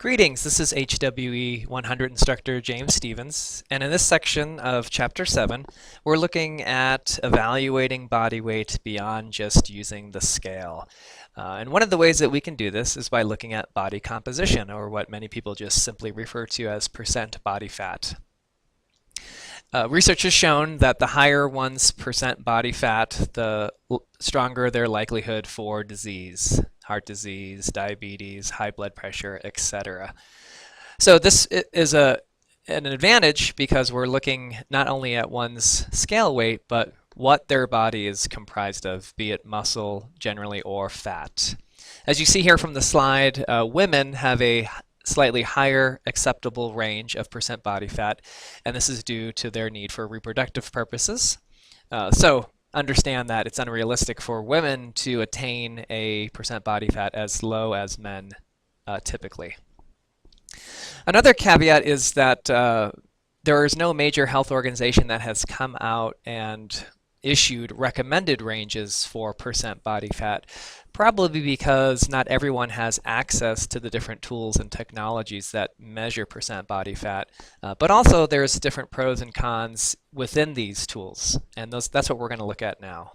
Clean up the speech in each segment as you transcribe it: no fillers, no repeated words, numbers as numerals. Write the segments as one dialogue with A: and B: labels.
A: Greetings, this is HWE 100 instructor James Stevens, and in this section of Chapter 7, we're looking at evaluating body weight beyond just using the scale. And one of the ways that we can do this is by looking at body composition, or what many people just simply refer to as percent body fat. Research has shown that the higher one's percent body fat, the stronger their likelihood for disease, heart disease, diabetes, high blood pressure, etc. So this is an advantage because we're looking not only at one's scale weight, but what their body is comprised of, be it muscle generally or fat. As you see here from the slide, women have a slightly higher acceptable range of percent body fat, and this is due to their need for reproductive purposes. So understand that it's unrealistic for women to attain a percent body fat as low as men typically. Another caveat is that there is no major health organization that has come out and issued recommended ranges for percent body fat, probably because not everyone has access to the different tools and technologies that measure percent body fat, but also there's different pros and cons within these tools, and that's what we're going to look at now.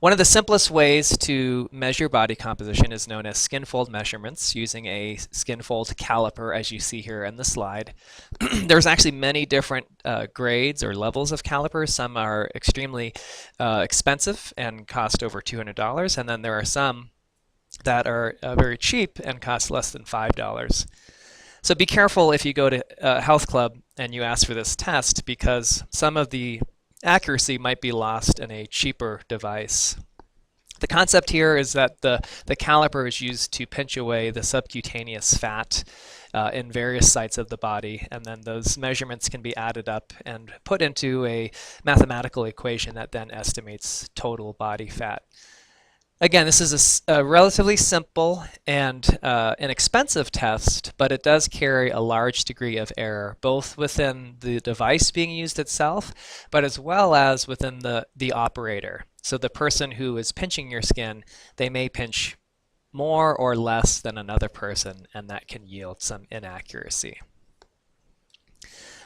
A: One of the simplest ways to measure body composition is known as skin fold measurements using a skin fold caliper, as you see here in the slide. There's actually many different grades or levels of calipers. Some are extremely expensive and cost over $200, and then there are some that are very cheap and cost less than $5. So be careful if you go to a health club and you ask for this test, because some of the accuracy might be lost in a cheaper device. The concept here is that the caliper is used to pinch away the subcutaneous fat in various sites of the body, and then those measurements can be added up and put into a mathematical equation that then estimates total body fat. Again, this is a relatively simple and inexpensive test, but it does carry a large degree of error, both within the device being used itself, but as well as within the operator. So the person who is pinching your skin, they may pinch more or less than another person, and that can yield some inaccuracy.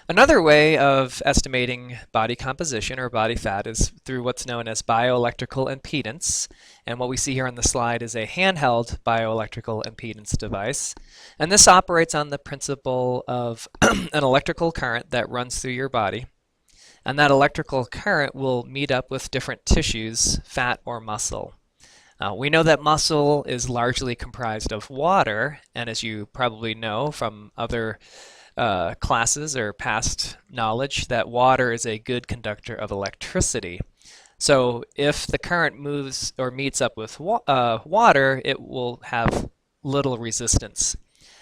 A: Another way of estimating body composition or body fat is through what's known as bioelectrical impedance. And what we see here on the slide is a handheld bioelectrical impedance device. And this operates on the principle of an electrical current that runs through your body. And that electrical current will meet up with different tissues, fat or muscle. We know that muscle is largely comprised of water, and as you probably know from other classes or past knowledge, that water is a good conductor of electricity. So if the current moves or meets up with water, it will have little resistance.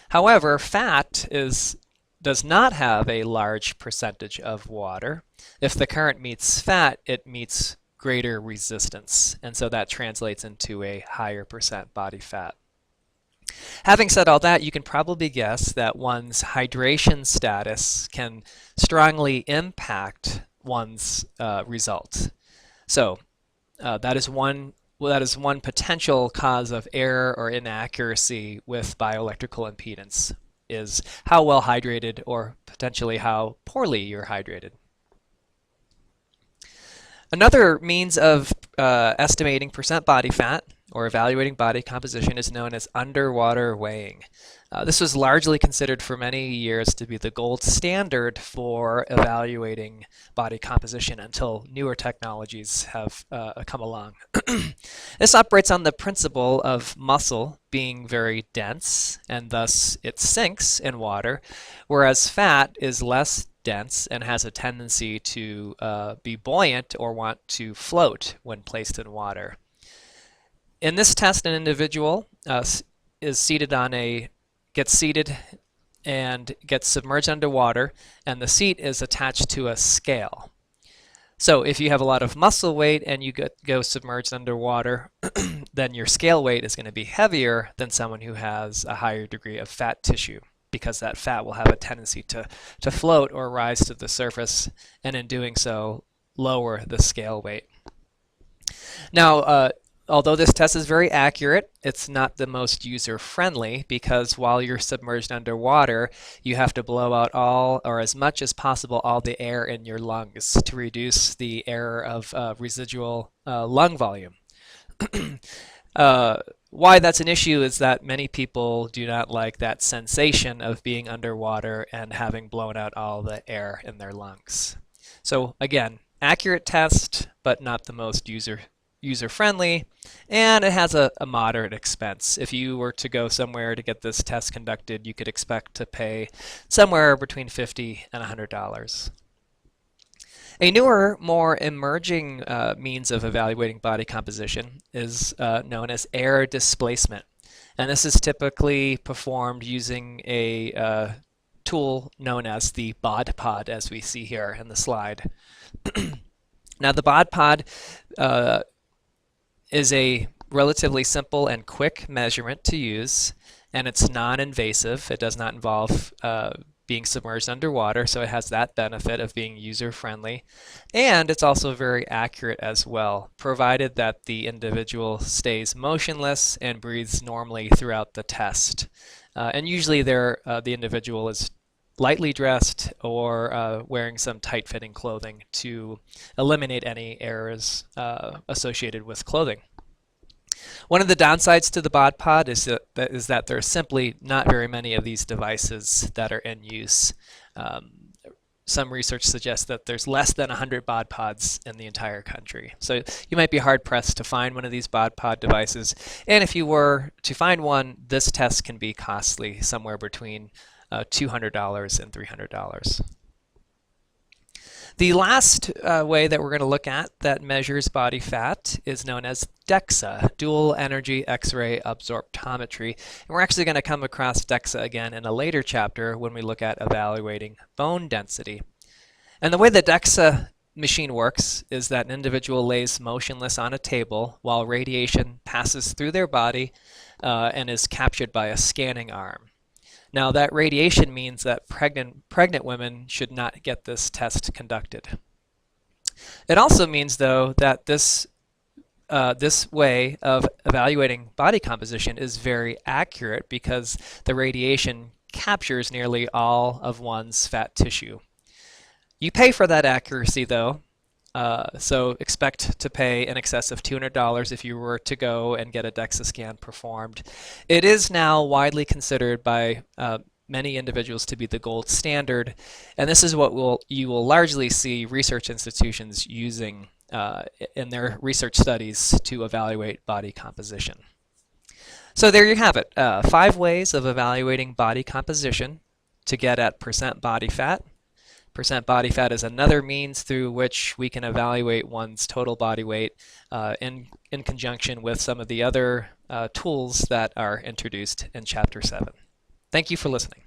A: However, fat does not have a large percentage of water. If the current meets fat, it meets greater resistance, and so that translates into a higher percent body fat. Having said all that, you can probably guess that one's hydration status can strongly impact one's results. So that is one potential cause of error or inaccuracy with bioelectrical impedance, is how well hydrated or potentially how poorly you're hydrated. Another means of estimating percent body fat or evaluating body composition is known as underwater weighing. This was largely considered for many years to be the gold standard for evaluating body composition until newer technologies have come along. This operates on the principle of muscle being very dense, and thus it sinks in water, whereas fat is less dense and has a tendency to be buoyant or want to float when placed in water. In this test, an individual gets seated and gets submerged underwater, and the seat is attached to a scale. So if you have a lot of muscle weight and you go submerged underwater, then your scale weight is going to be heavier than someone who has a higher degree of fat tissue, because that fat will have a tendency to float or rise to the surface, and in doing so, lower the scale weight. Now, although this test is very accurate, it's not the most user-friendly because while you're submerged underwater, you have to blow out all, or as much as possible, all the air in your lungs to reduce the error of residual lung volume. Why that's an issue is that many people do not like that sensation of being underwater and having blown out all the air in their lungs. So again, accurate test, but not the most user-friendly, and it has a moderate expense. If you were to go somewhere to get this test conducted, you could expect to pay somewhere between $50 and $100. A newer, more emerging means of evaluating body composition is known as air displacement. And this is typically performed using a tool known as the BOD-POD, as we see here in the slide. Now, the BOD-POD is a relatively simple and quick measurement to use, and it's non-invasive. It does not involve being submerged underwater, so it has that benefit of being user-friendly. And it's also very accurate as well, provided that the individual stays motionless and breathes normally throughout the test. And usually the individual is lightly dressed or wearing some tight-fitting clothing to eliminate any errors associated with clothing. One of the downsides to the BOD-POD is that there are simply not very many of these devices that are in use. Some research suggests that there's less than 100 BOD-PODs in the entire country. So you might be hard-pressed to find one of these BOD-POD devices. And if you were to find one, this test can be costly, somewhere between $200 and $300. The last way that we're going to look at that measures body fat is known as DEXA, Dual Energy X-ray Absorptometry. And we're actually going to come across DEXA again in a later chapter when we look at evaluating bone density. And the way the DEXA machine works is that an individual lays motionless on a table while radiation passes through their body and is captured by a scanning arm. Now, that radiation means that pregnant women should not get this test conducted. It also means, though, that this way of evaluating body composition is very accurate because the radiation captures nearly all of one's fat tissue. You pay for that accuracy, though. So expect to pay in excess of $200 if you were to go and get a DEXA scan performed. It is now widely considered by many individuals to be the gold standard, and this is what you will largely see research institutions using in their research studies to evaluate body composition. So there you have it, 5 ways of evaluating body composition to get at percent body fat. Percent body fat is another means through which we can evaluate one's total body weight in conjunction with some of the other tools that are introduced in Chapter 7. Thank you for listening.